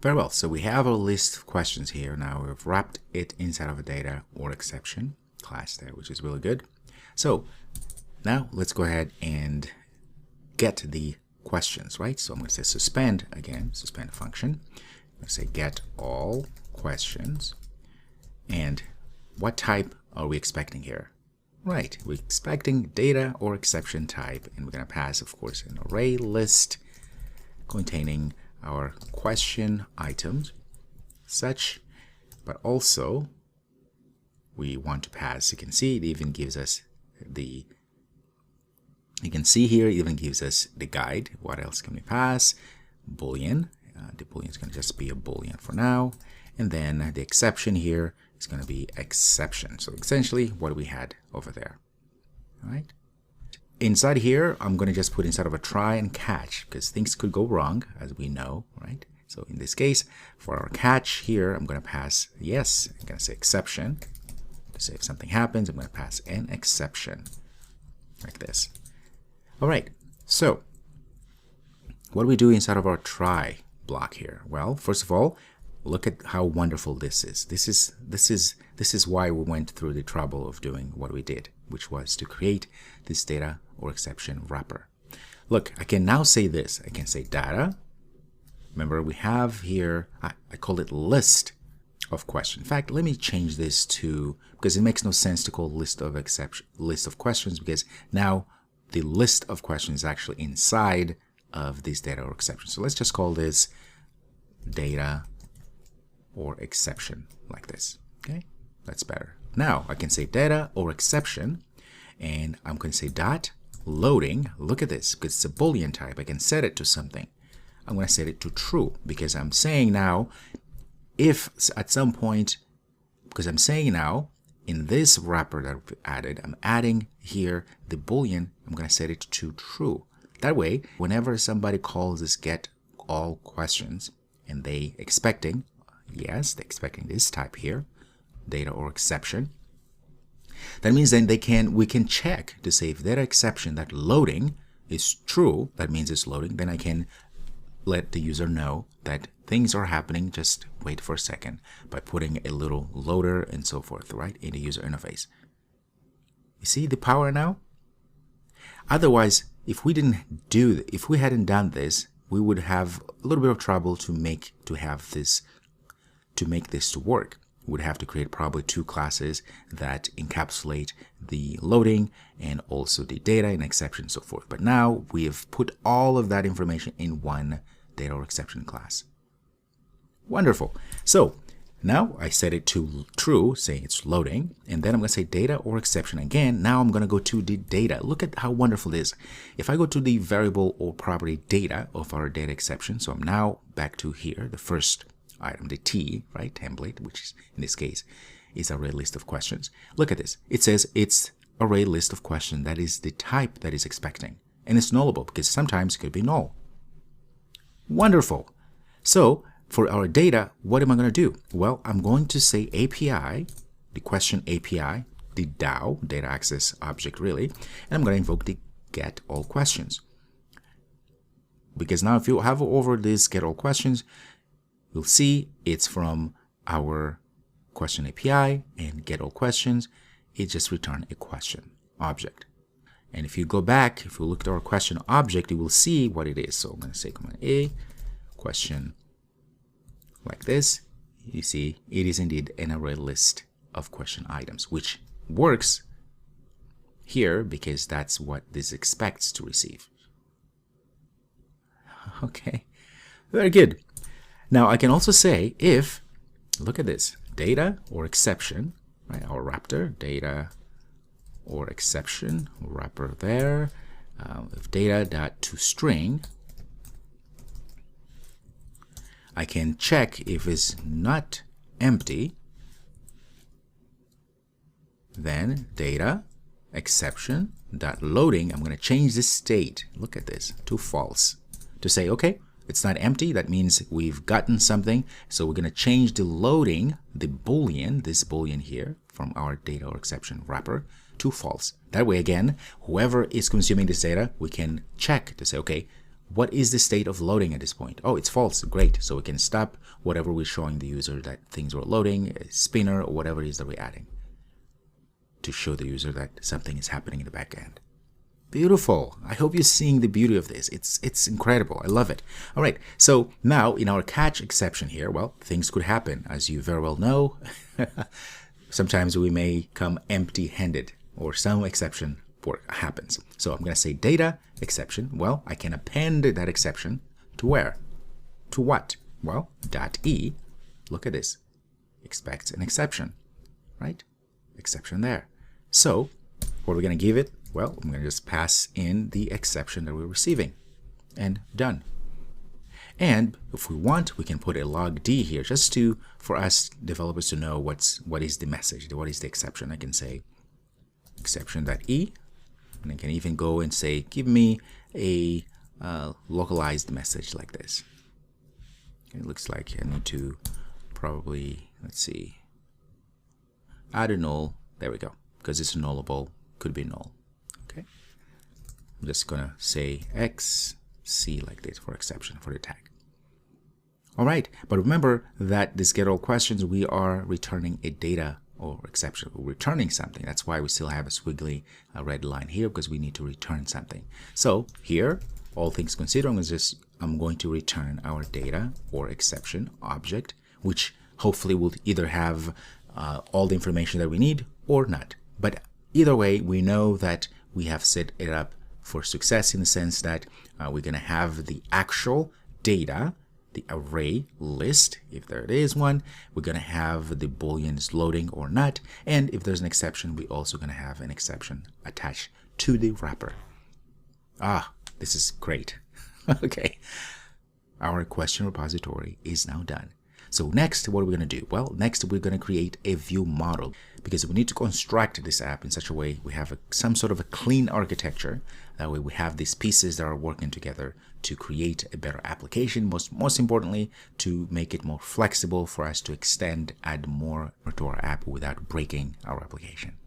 Very well, so we have a list of questions here. Now we've wrapped it inside of a data or exception class there, which is really good. So now let's go ahead and get the questions, right? So I'm going to say suspend again, suspend function. I'm going to say get all questions. And what type are we expecting here? Right, we're expecting data or exception type, and we're going to pass, of course, an array list containing our question items, such, but also we want to pass, you can see it even gives us the, you can see here, it even gives us the guide. What else can we pass? Boolean. The Boolean is going to just be a Boolean for now. And then the exception here is going to be exception. So essentially what we had over there. All right. Inside here, I'm going to just put inside of a try and catch because things could go wrong, as we know, right? So in this case, for our catch here, I'm going to pass yes. I'm going to say exception. To say if something happens, I'm going to pass an exception like this. All right. So what do we do inside of our try block here? Well, first of all, look at how wonderful this is. This is why we went through the trouble of doing what we did, which was to create this data or exception wrapper. Look, I can now say this. I can say data. Remember, we have here, I call it list of questions. In fact, let me change this to, because it makes no sense to call list of questions, because now the list of questions is actually inside of this data or exception. So let's just call this data or exception like this. Okay, that's better. Now I can say data or exception, and I'm going to say dot loading. Look at this, because it's a Boolean type. I can set it to something. I'm going to set it to true, because I'm saying now if at some point, because I'm saying now in this wrapper that I've added, I'm adding here the Boolean. I'm going to set it to true. That way, whenever somebody calls this get all questions and they expecting, yes, they're expecting this type here, data or exception, that means then we can check to say if data exception, that loading is true, that means it's loading, then I can let the user know that things are happening, just wait for a second, by putting a little loader and so forth, right, in the user interface. You see the power now? Otherwise, if we hadn't done this, we would have a little bit of trouble to make this to work. We would have to create probably two classes that encapsulate the loading and also the data and exception and so forth. But now we have put all of that information in one data or exception class. Wonderful. So now I set it to true, saying it's loading, and then I'm going to say data or exception again. Now I'm going to go to the data. Look at how wonderful it is. If I go to the variable or property data of our data exception, so I'm now back to here, the first item, the T, right, template, which is in this case is array list of questions. Look at this. It says it's array list of questions. That is the type that is expecting, and it's nullable because sometimes it could be null. Wonderful. So for our data, what am I going to do? Well, I'm going to say API, the question API, the DAO, data access object really, and I'm going to invoke the get all questions. Because now if you have over this get all questions, you'll see it's from our question API, and get all questions, it just return a question object. And if you go back, if you look at our question object, you will see what it is. So I'm going to say command A, question like this. You see, it is indeed an array list of question items, which works here because that's what this expects to receive. Okay, very good. Now I can also say if, look at this, data or exception, right? Our Raptor, data or exception, wrapper there. If data.toString, I can check if it's not empty, then data exception dot loading. I'm going to change this state. Look at this to false to say, okay, it's not empty. That means we've gotten something. So we're going to change the loading, the Boolean, this Boolean here from our data or exception wrapper to false. That way, again, whoever is consuming this data, we can check to say, okay, what is the state of loading at this point? Oh, it's false. Great. So we can stop whatever we're showing the user that things were loading, a spinner, or whatever it is that we're adding to show the user that something is happening in the back end. Beautiful. I hope you're seeing the beauty of this. It's incredible. I love it. All right. So now in our catch exception here, well, things could happen. As you very well know, sometimes we may come empty-handed or some exception happens. So I'm going to say data exception. Well, I can append that exception to where? To what? Well, .e, look at this, expects an exception, right? Exception there. So what are we going to give it? Well, I'm going to just pass in the exception that we're receiving and done. And if we want, we can put a log D here just to, for us developers to know what is the message, what is the exception. I can say exception.e, and I can even go and say, give me a localized message like this. It looks like I need to probably, let's see, add a null. There we go, because it's nullable, could be null. Okay, I'm just gonna say XC like this for exception for the tag. All right, but remember that this get all questions, we are returning a data or exception. We're returning something. That's why we still have a squiggly red line here, because we need to return something. So here, all things considered, I'm going to return our data or exception object, which hopefully will either have all the information that we need or not. But either way, we know that we have set it up for success in the sense that we're going to have the actual data, the array list, if there is one. We're going to have the booleans loading or not. And if there's an exception, we're also going to have an exception attached to the wrapper. Ah, this is great. Okay, our question repository is now done. So next, what are we going to do? Well, next we're going to create a view model, because we need to construct this app in such a way we have some sort of a clean architecture. That way we have these pieces that are working together to create a better application. Most importantly, to make it more flexible for us to extend, add more to our app without breaking our application.